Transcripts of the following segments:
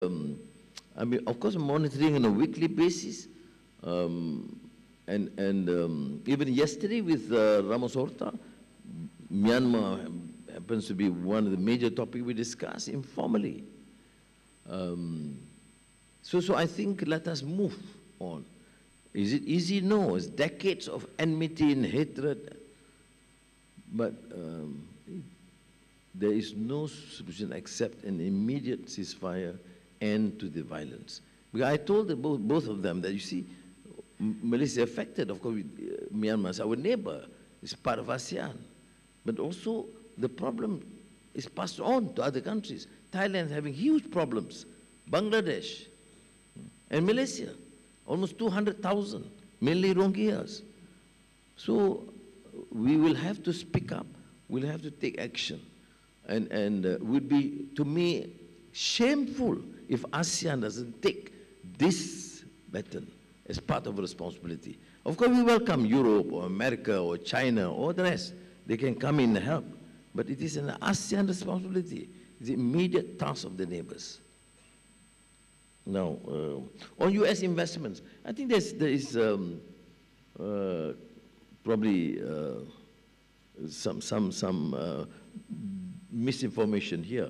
I mean, of course, monitoring on a weekly basis. Even yesterday with Ramos Horta, Myanmar happens to be one of the major topics we discuss informally. So I think let us move on. Is it easy? No. It's decades of enmity and hatred. But there is no solution except an immediate ceasefire, end to the violence. Because I told both of them that, you see, Malaysia affected, of course, with, Myanmar is our neighbor, it's part of ASEAN. But also the problem is passed on to other countries. Thailand is having huge problems, Bangladesh and Malaysia, almost 200,000, mainly Rohingyas. So we will have to speak up, we'll have to take action. And would be, to me, shameful if ASEAN doesn't take this baton as part of a responsibility. Of course, we welcome Europe or America or China or the rest. They can come in and help. But it is an ASEAN responsibility. It's the immediate task of the neighbors. Now, on U.S. investments, I think there is probably some misinformation here.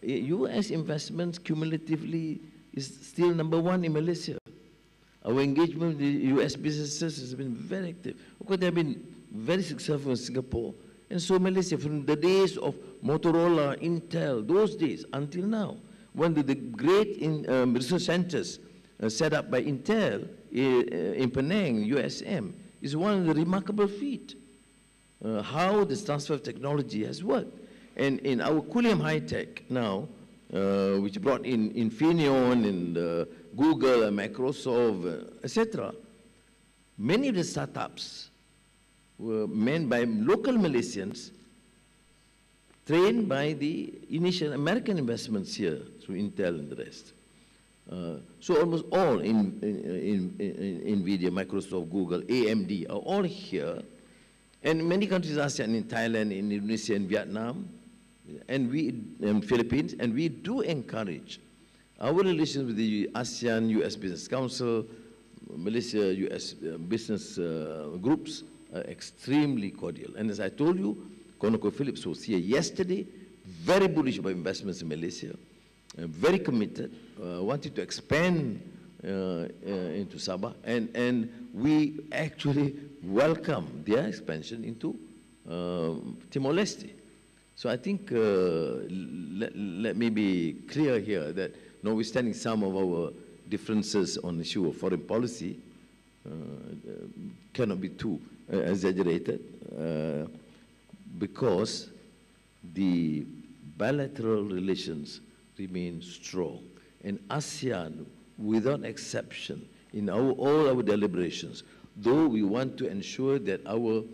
U.S. investments cumulatively is still #1 in Malaysia. Our engagement with the U.S. businesses has been very active. Of course, they have been very successful in Singapore, and so Malaysia, from the days of Motorola, Intel, those days until now, one of the great research centers set up by Intel in Penang, USM, is one of the remarkable feat. How this transfer of technology has worked. And in our Kulim High Tech now, which brought in Infineon and Google and Microsoft, etc., many of the startups were manned by local Malaysians, trained by the initial American investments here through Intel and the rest. So almost all in NVIDIA, Microsoft, Google, AMD are all here. And many countries, ASEAN, in Thailand, in Indonesia, and Vietnam, and Philippines, and we do encourage our relations with the ASEAN U.S. Business Council, Malaysia U.S. business groups are extremely cordial. And as I told you, ConocoPhillips was here yesterday, very bullish about investments in Malaysia, very committed, wanted to expand into Sabah, and we actually welcome their expansion into Timor-Leste. So I think, let me be clear here that notwithstanding some of our differences on the issue of foreign policy, cannot be too exaggerated, because the bilateral relations remain strong. And ASEAN, without exception, in all our deliberations, though we want to ensure that our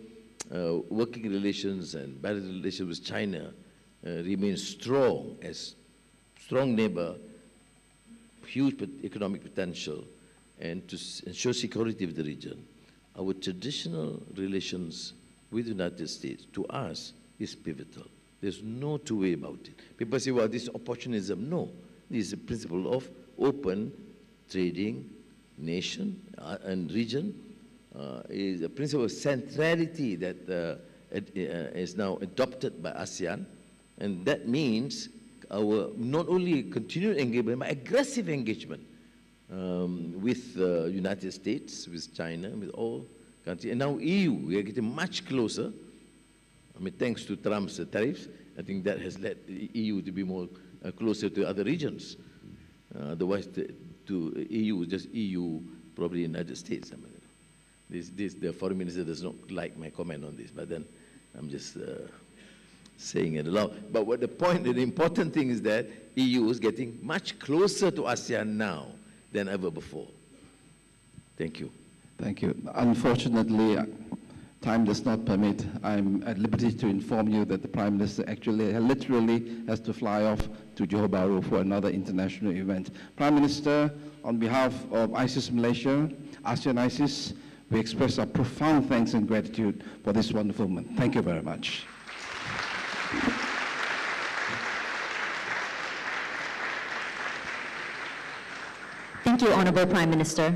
working relations and bilateral relations with China remain strong as strong neighbor, huge economic potential, and to ensure security of the region, our traditional relations with the United States, to us, is pivotal. There's no two way about it. People say, well, this is opportunism. No, this is a principle of open trading nation and region. Is a principle of centrality that is now adopted by ASEAN, and that means our not only continued engagement, but aggressive engagement with the United States, with China, with all countries, and now EU. We are getting much closer. I mean, thanks to Trump's tariffs, I think that has led the EU to be more closer to other regions. Otherwise, to EU, just EU, probably United States. I mean, the foreign minister does not like my comment on this, but then I'm just saying it aloud. But what the point, the important thing is that EU is getting much closer to ASEAN now than ever before. Thank you. Thank you. Unfortunately, time does not permit. I'm at liberty to inform you that the Prime Minister actually literally has to fly off to Johor Bahru for another international event. Prime Minister, on behalf of ISIS Malaysia, ASEAN ISIS, we express our profound thanks and gratitude for this wonderful moment. Thank you very much. Thank you, Honorable Prime Minister.